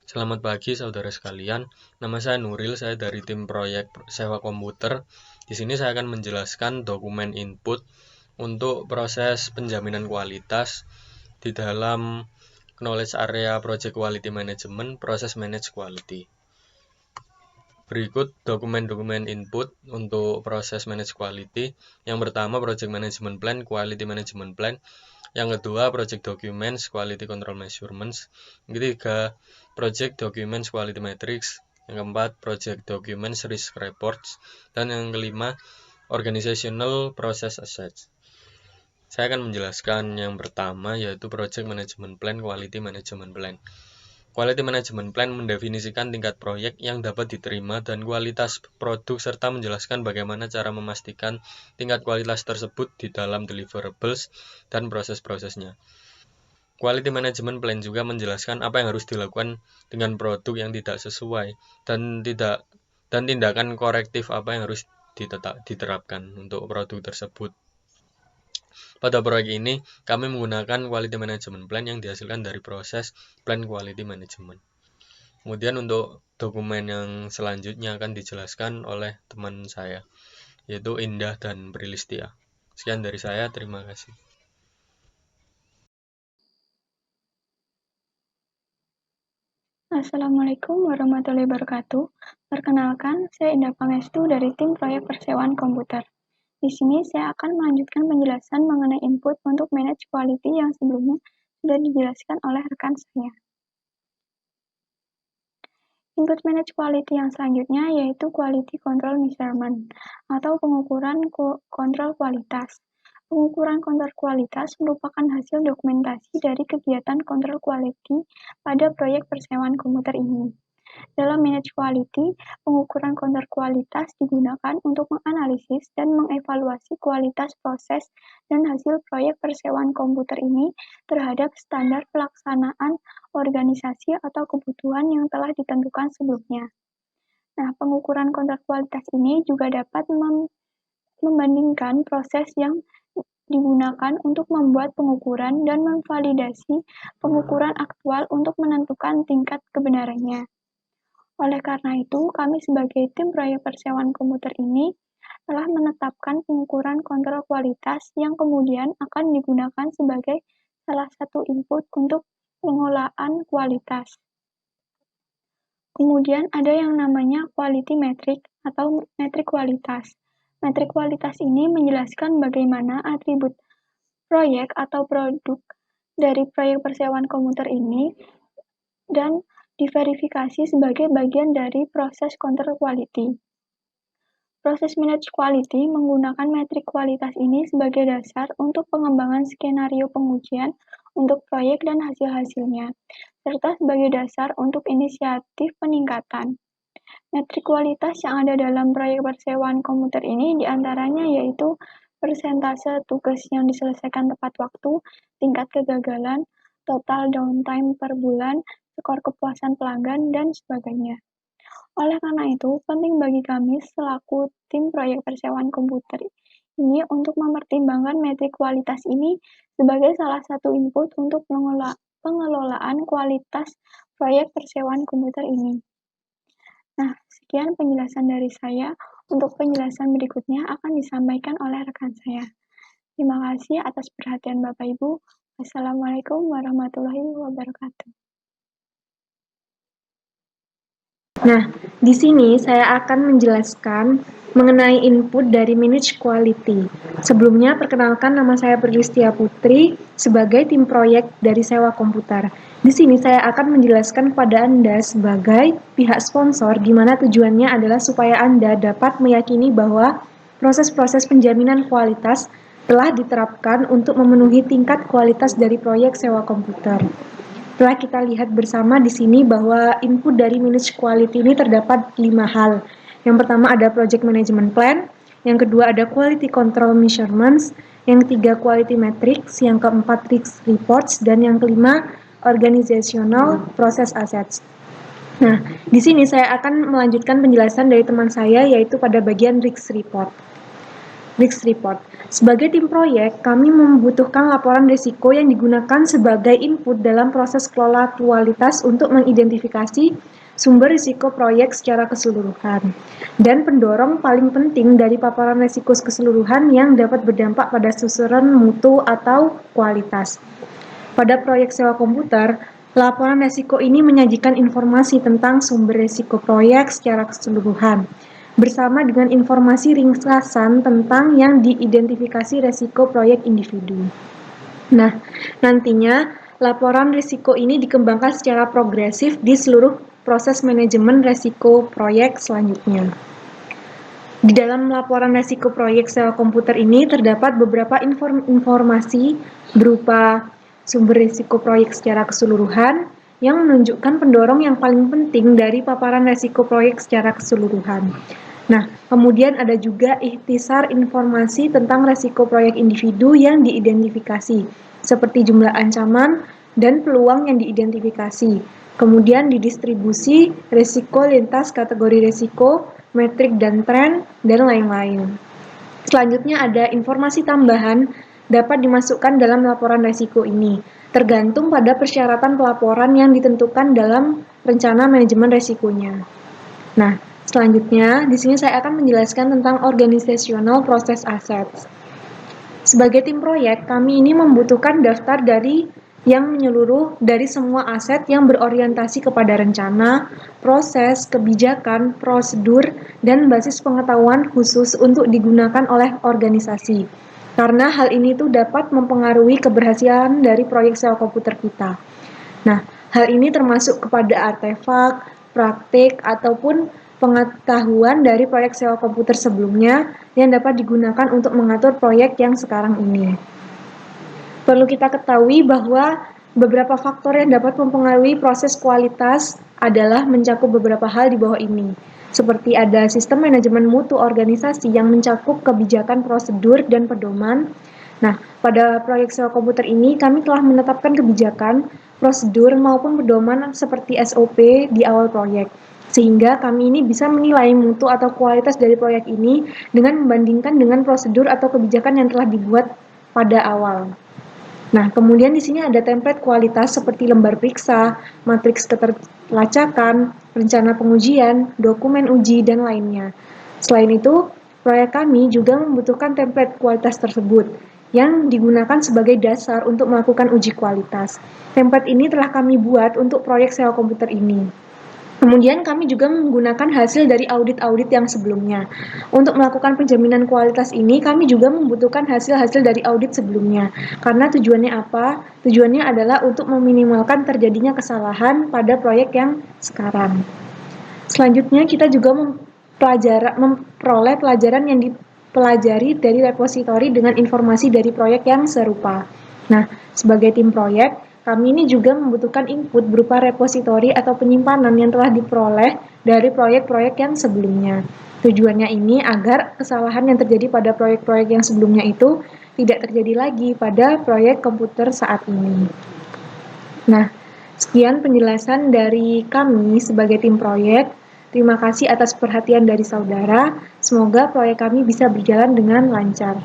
Selamat pagi saudara sekalian. Nama saya Nuril, saya dari tim proyek sewa komputer. Di sini saya akan menjelaskan dokumen input untuk proses penjaminan kualitas di dalam knowledge area project quality management, proses manage quality. Berikut dokumen-dokumen input untuk proses manage quality. Yang pertama project management plan, quality management plan. Yang kedua project documents, quality control measurements. Yang ketiga project documents, quality metrics. Yang keempat project documents, risk reports. Dan yang kelima organizational process assets. Saya akan menjelaskan yang pertama yaitu project management plan, quality management plan. Quality Management Plan mendefinisikan tingkat proyek yang dapat diterima dan kualitas produk serta menjelaskan bagaimana cara memastikan tingkat kualitas tersebut di dalam deliverables dan proses-prosesnya. Quality Management Plan juga menjelaskan apa yang harus dilakukan dengan produk yang tidak sesuai dan tindakan korektif apa yang harus diterapkan untuk produk tersebut. Pada proyek ini, kami menggunakan Quality Management Plan yang dihasilkan dari proses Plan Quality Management. Kemudian untuk dokumen yang selanjutnya akan dijelaskan oleh teman saya, yaitu Indah dan Prilistia. Sekian dari saya, terima kasih. Assalamualaikum warahmatullahi wabarakatuh. Perkenalkan, saya Indah Pangestu dari tim proyek persewaan komputer. Di sini saya akan melanjutkan penjelasan mengenai input untuk manage quality yang sebelumnya sudah dijelaskan oleh rekan saya. Input manage quality yang selanjutnya yaitu quality control measurement atau pengukuran kontrol kualitas. Pengukuran kontrol kualitas merupakan hasil dokumentasi dari kegiatan kontrol quality pada proyek persewaan komputer ini. Dalam manage quality, pengukuran kontrol kualitas digunakan untuk menganalisis dan mengevaluasi kualitas proses dan hasil proyek persewaan komputer ini terhadap standar pelaksanaan organisasi atau kebutuhan yang telah ditentukan sebelumnya. Nah, pengukuran kontrol kualitas ini juga dapat membandingkan proses yang digunakan untuk membuat pengukuran dan memvalidasi pengukuran aktual untuk menentukan tingkat kebenarannya. Oleh karena itu, kami sebagai tim proyek persewaan komputer ini telah menetapkan pengukuran kontrol kualitas yang kemudian akan digunakan sebagai salah satu input untuk pengelolaan kualitas. Kemudian ada yang namanya quality metric atau metrik kualitas. Metrik kualitas ini menjelaskan bagaimana atribut proyek atau produk dari proyek persewaan komputer ini dan diverifikasi sebagai bagian dari proses kontrol quality. Proses manage quality menggunakan metrik kualitas ini sebagai dasar untuk pengembangan skenario pengujian untuk proyek dan hasil-hasilnya, serta sebagai dasar untuk inisiatif peningkatan. Metrik kualitas yang ada dalam proyek persewaan komputer ini diantaranya yaitu persentase tugas yang diselesaikan tepat waktu, tingkat kegagalan, total downtime per bulan, skor kepuasan pelanggan, dan sebagainya. Oleh karena itu, penting bagi kami selaku tim proyek persewaan komputer ini untuk mempertimbangkan metrik kualitas ini sebagai salah satu input untuk pengelolaan kualitas proyek persewaan komputer ini. Nah, sekian penjelasan dari saya. Untuk penjelasan berikutnya akan disampaikan oleh rekan saya. Terima kasih atas perhatian Bapak Ibu. Wassalamualaikum warahmatullahi wabarakatuh. Nah, di sini saya akan menjelaskan mengenai input dari manage quality. Sebelumnya, perkenalkan nama saya Prilistia Putri sebagai tim proyek dari sewa komputer. Di sini saya akan menjelaskan kepada Anda sebagai pihak sponsor di mana tujuannya adalah supaya Anda dapat meyakini bahwa proses-proses penjaminan kualitas telah diterapkan untuk memenuhi tingkat kualitas dari proyek sewa komputer. Telah kita lihat bersama di sini bahwa input dari manage quality ini terdapat 5 hal. Yang pertama ada project management plan, yang kedua ada quality control measurements, yang ketiga quality metrics, yang keempat risk reports, dan yang kelima organizational process assets. Nah, di sini saya akan melanjutkan penjelasan dari teman saya yaitu pada bagian risk report. Risk Report. Sebagai tim proyek, kami membutuhkan laporan risiko yang digunakan sebagai input dalam proses kelola kualitas untuk mengidentifikasi sumber risiko proyek secara keseluruhan, dan pendorong paling penting dari paparan risiko keseluruhan yang dapat berdampak pada susunan mutu atau kualitas. Pada proyek sewa komputer, laporan risiko ini menyajikan informasi tentang sumber risiko proyek secara keseluruhan, bersama dengan informasi ringkasan tentang yang diidentifikasi risiko proyek individu. Nah, nantinya laporan risiko ini dikembangkan secara progresif di seluruh proses manajemen risiko proyek selanjutnya. Di dalam laporan risiko proyek sewa komputer ini terdapat beberapa informasi berupa sumber risiko proyek secara keseluruhan yang menunjukkan pendorong yang paling penting dari paparan risiko proyek secara keseluruhan. Nah, kemudian ada juga ikhtisar informasi tentang risiko proyek individu yang diidentifikasi, seperti jumlah ancaman dan peluang yang diidentifikasi. Kemudian didistribusi risiko lintas kategori risiko, metrik dan tren, dan lain-lain. Selanjutnya ada informasi tambahan dapat dimasukkan dalam laporan risiko ini, tergantung pada persyaratan pelaporan yang ditentukan dalam rencana manajemen risikonya. Nah, selanjutnya di sini saya akan menjelaskan tentang organizational proses aset. Sebagai tim proyek, kami ini membutuhkan daftar yang menyeluruh dari semua aset yang berorientasi kepada rencana, proses, kebijakan, prosedur, dan basis pengetahuan khusus untuk digunakan oleh organisasi. Karena hal ini tuh dapat mempengaruhi keberhasilan dari proyek sewa komputer kita. Nah, hal ini termasuk kepada artefak, praktik, ataupun pengetahuan dari proyek sewa komputer sebelumnya yang dapat digunakan untuk mengatur proyek yang sekarang ini. Perlu kita ketahui bahwa beberapa faktor yang dapat mempengaruhi proses kualitas adalah mencakup beberapa hal di bawah ini, seperti ada sistem manajemen mutu organisasi yang mencakup kebijakan prosedur dan pedoman. Nah, pada proyek sewa komputer ini kami telah menetapkan kebijakan, prosedur maupun pedoman seperti SOP di awal proyek, sehingga kami ini bisa menilai mutu atau kualitas dari proyek ini dengan membandingkan dengan prosedur atau kebijakan yang telah dibuat pada awal. Nah, kemudian di sini ada template kualitas seperti lembar periksa, matriks keterlacakan, rencana pengujian, dokumen uji, dan lainnya. Selain itu, proyek kami juga membutuhkan template kualitas tersebut yang digunakan sebagai dasar untuk melakukan uji kualitas. Template ini telah kami buat untuk proyek sewa komputer ini. Kemudian kami juga menggunakan hasil dari audit-audit yang sebelumnya. Untuk melakukan penjaminan kualitas ini, kami juga membutuhkan hasil-hasil dari audit sebelumnya. Karena tujuannya apa? Tujuannya adalah untuk meminimalkan terjadinya kesalahan pada proyek yang sekarang. Selanjutnya, kita juga memperoleh pelajaran yang dipelajari dari repositori dengan informasi dari proyek yang serupa. Nah, sebagai tim proyek, kami ini juga membutuhkan input berupa repositori atau penyimpanan yang telah diperoleh dari proyek-proyek yang sebelumnya. Tujuannya ini agar kesalahan yang terjadi pada proyek-proyek yang sebelumnya itu tidak terjadi lagi pada proyek komputer saat ini. Nah, sekian penjelasan dari kami sebagai tim proyek. Terima kasih atas perhatian dari saudara. Semoga proyek kami bisa berjalan dengan lancar.